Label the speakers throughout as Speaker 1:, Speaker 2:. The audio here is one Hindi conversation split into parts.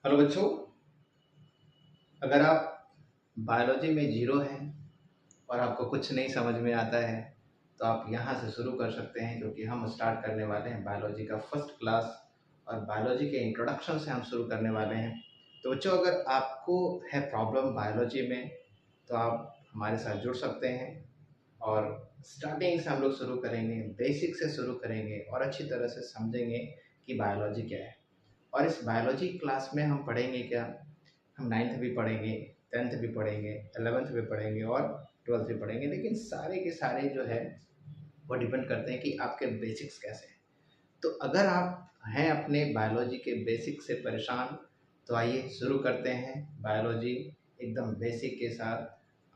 Speaker 1: हेलो बच्चों, अगर आप बायोलॉजी में जीरो हैं और आपको कुछ नहीं समझ में आता है तो आप यहाँ से शुरू कर सकते हैं, क्योंकि हम स्टार्ट करने वाले हैं बायोलॉजी का फर्स्ट क्लास। और बायोलॉजी के इंट्रोडक्शन से हम शुरू करने वाले हैं। तो बच्चों, अगर आपको है प्रॉब्लम बायोलॉजी में तो आप हमारे साथ जुड़ सकते हैं। और स्टार्टिंग से हम लोग शुरू करेंगे, बेसिक से शुरू करेंगे और अच्छी तरह से समझेंगे कि बायोलॉजी क्या है। और इस बायोलॉजी क्लास में हम पढ़ेंगे क्या, हम नाइन्थ भी पढ़ेंगे, टेंथ भी पढ़ेंगे, 11th भी पढ़ेंगे और 12th भी पढ़ेंगे। लेकिन सारे के सारे जो है वो डिपेंड करते हैं कि आपके बेसिक्स कैसे हैं। तो अगर आप हैं अपने बायोलॉजी के बेसिक से परेशान तो आइए शुरू करते हैं बायोलॉजी एकदम बेसिक के साथ।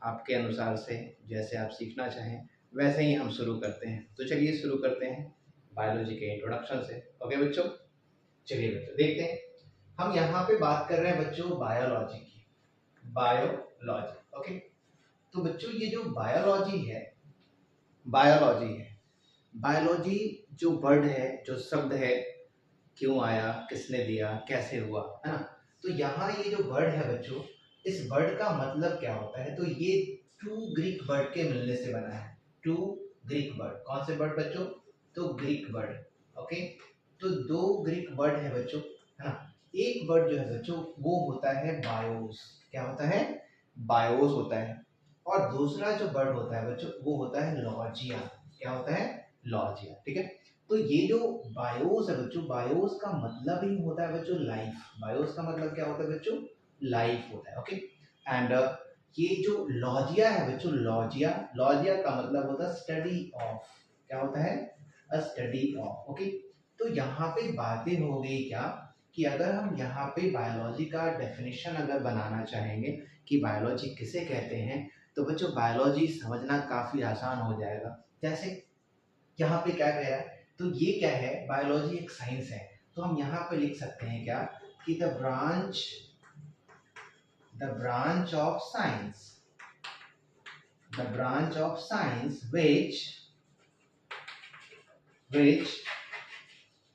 Speaker 1: आपके अनुसार से जैसे आप सीखना चाहें वैसे ही हम शुरू करते हैं। तो चलिए शुरू करते हैं बायोलॉजी के इंट्रोडक्शन से। ओके बच्चों, चलिए बच्चों देखते हैं। हम यहाँ पे बात कर रहे हैं बच्चों बायोलॉजी की। Biology, okay. तो बच्चों ये जो बायोलॉजी है, बायोलॉजी जो वर्ड है, जो शब्द है, क्यों आया, किसने दिया, कैसे हुआ, है ना। तो यहाँ ये जो वर्ड है बच्चों, इस वर्ड का मतलब क्या होता है, तो ये टू ग्रीक वर्ड के मिलने से बना है। टू ग्रीक वर्ड, कौन से वर्ड बच्चों, तो ग्रीक वर्ड, ओके। तो दो ग्रीक वर्ड है बच्चों, है ना। एक वर्ड जो है बच्चों वो होता है बायोस, क्या होता है, बायोस होता है। और दूसरा जो वर्ड होता है बच्चों वो होता है लॉजिया, क्या होता है, लॉजिया, ठीक है। तो ये जो बायोस है बच्चों, बायोस का मतलब ही होता है बच्चों लाइफ। बायोस का मतलब क्या होता है बच्चों, लाइफ होता है, ओके। एंड ये जो लॉजिया है बच्चों, लॉजिया, लॉजिया का मतलब होता है स्टडी ऑफ, क्या होता है, अ स्टडी ऑफ, ओके। तो यहाँ पे बातें हो गई क्या, कि अगर हम यहाँ पे बायोलॉजी का डेफिनेशन अगर बनाना चाहेंगे कि बायोलॉजी किसे कहते हैं, तो बच्चों बायोलॉजी समझना काफी आसान हो जाएगा। जैसे यहाँ पे क्या कह रहा है, तो ये क्या है, बायोलॉजी एक साइंस है। तो हम यहाँ पे लिख सकते हैं क्या, कि the branch of science, the branch of science which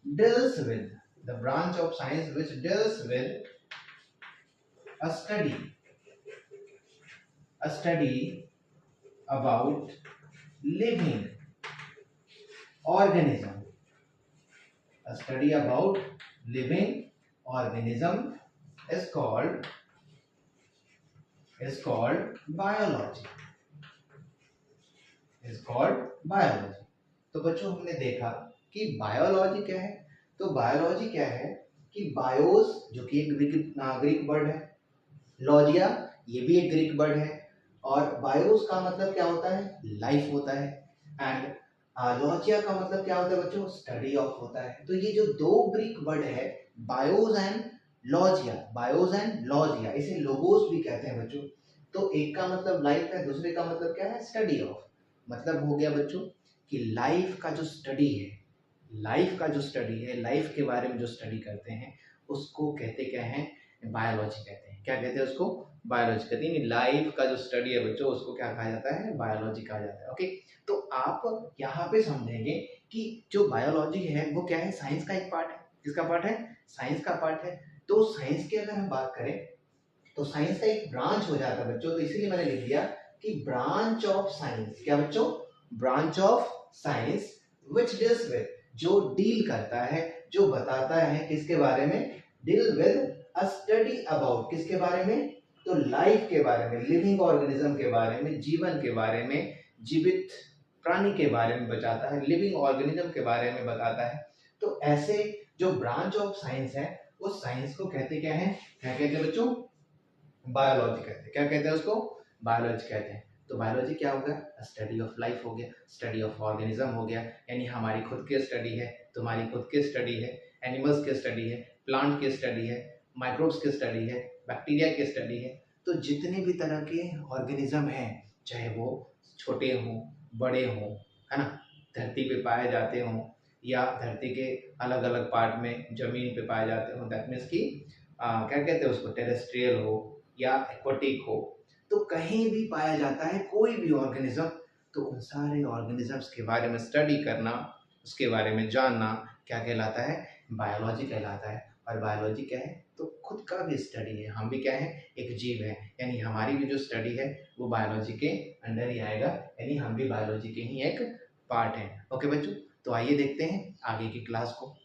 Speaker 1: deals with, the branch of science which deals with a study about living organism, a study about living organism is called biology, is called biology। तो बच्चों हमने देखा कि बायोलॉजी क्या है, तो बायोलॉजी क्या है कि बायोस जो कि एक ग्रीक वर्ड है, लॉजिया ये भी एक ग्रीक वर्ड है, और बायोस का मतलब क्या होता है, लाइफ होता है। एंड लॉजिया का मतलब क्या होता है बच्चों, स्टडी ऑफ होता है। तो ये जो दो ग्रीक वर्ड है, बायोस एंड लॉजिया, बायोस एंड लॉजिया, इसे लोगोस भी कहते हैं बच्चों। तो एक का मतलब लाइफ है, दूसरे का मतलब क्या है, स्टडी ऑफ। मतलब हो गया बच्चों कि लाइफ का जो स्टडी है, लाइफ का जो स्टडी है, लाइफ के बारे में जो स्टडी करते हैं उसको कहते क्या है, बायोलॉजी कहते हैं। क्या कहते हैं उसको, बायोलॉजी कहते हैं। लाइफ का जो स्टडी है बच्चों उसको क्या कहा जाता है, बायोलॉजी कहा जाता है, ओके। तो आप यहाँ पे समझेंगे कि जो बायोलॉजी है वो क्या है, साइंस का एक पार्ट है। किसका पार्ट है, साइंस का पार्ट है। तो साइंस की अगर हम बात करें तो साइंस का एक ब्रांच हो जाता है बच्चों। तो इसीलिए मैंने लिख दिया कि ब्रांच ऑफ साइंस, क्या बच्चों, branch of science which deals with, जो डील करता है, जो बताता है किसके बारे में, deal with a study about, किसके बारे में, तो लाइफ के बारे में, लिविंग ऑर्गेनिज्म के बारे में, जीवन के बारे में, जीवित प्राणी के बारे में बताता है, लिविंग ऑर्गेनिज्म के बारे में बताता है। तो ऐसे जो ब्रांच ऑफ साइंस है उस साइंस को कहते क्या है, क्या कहते हैं बच्चों, बायोलॉजी कहते हैं। क्या कहते हैं उसको, बायोलॉजी कहते हैं। तो बायोलॉजी क्या हो गया, स्टडी ऑफ लाइफ हो गया, स्टडी ऑफ ऑर्गेनिज्म हो गया, यानी हमारी खुद की स्टडी है, तुम्हारी खुद की स्टडी है, एनिमल्स की स्टडी है, प्लांट की स्टडी है, माइक्रोब्स की स्टडी है, बैक्टीरिया की स्टडी है। तो जितने भी तरह के ऑर्गेनिज्म हैं, चाहे वो छोटे हों, बड़े हों, है ना, धरती पे पाए जाते हों या धरती के अलग अलग पार्ट में जमीन पे पाए जाते हों, दैट मीन्स कि क्या कहते हैं उसको, टेरेस्ट्रियल हो या एक्वाटिक हो, तो कहीं भी पाया जाता है कोई भी ऑर्गेनिज्म, तो उन सारे ऑर्गेनिजम्स के बारे में स्टडी करना, उसके बारे में जानना क्या कहलाता है, बायोलॉजी कहलाता है। और बायोलॉजी क्या है, तो खुद का भी स्टडी है, हम भी क्या है, एक जीव है, यानी हमारी भी जो स्टडी है वो बायोलॉजी के अंडर ही आएगा, यानी हम भी बायोलॉजी के ही एक पार्ट हैं। ओके बच्चों, तो आइए देखते हैं आगे की क्लास को।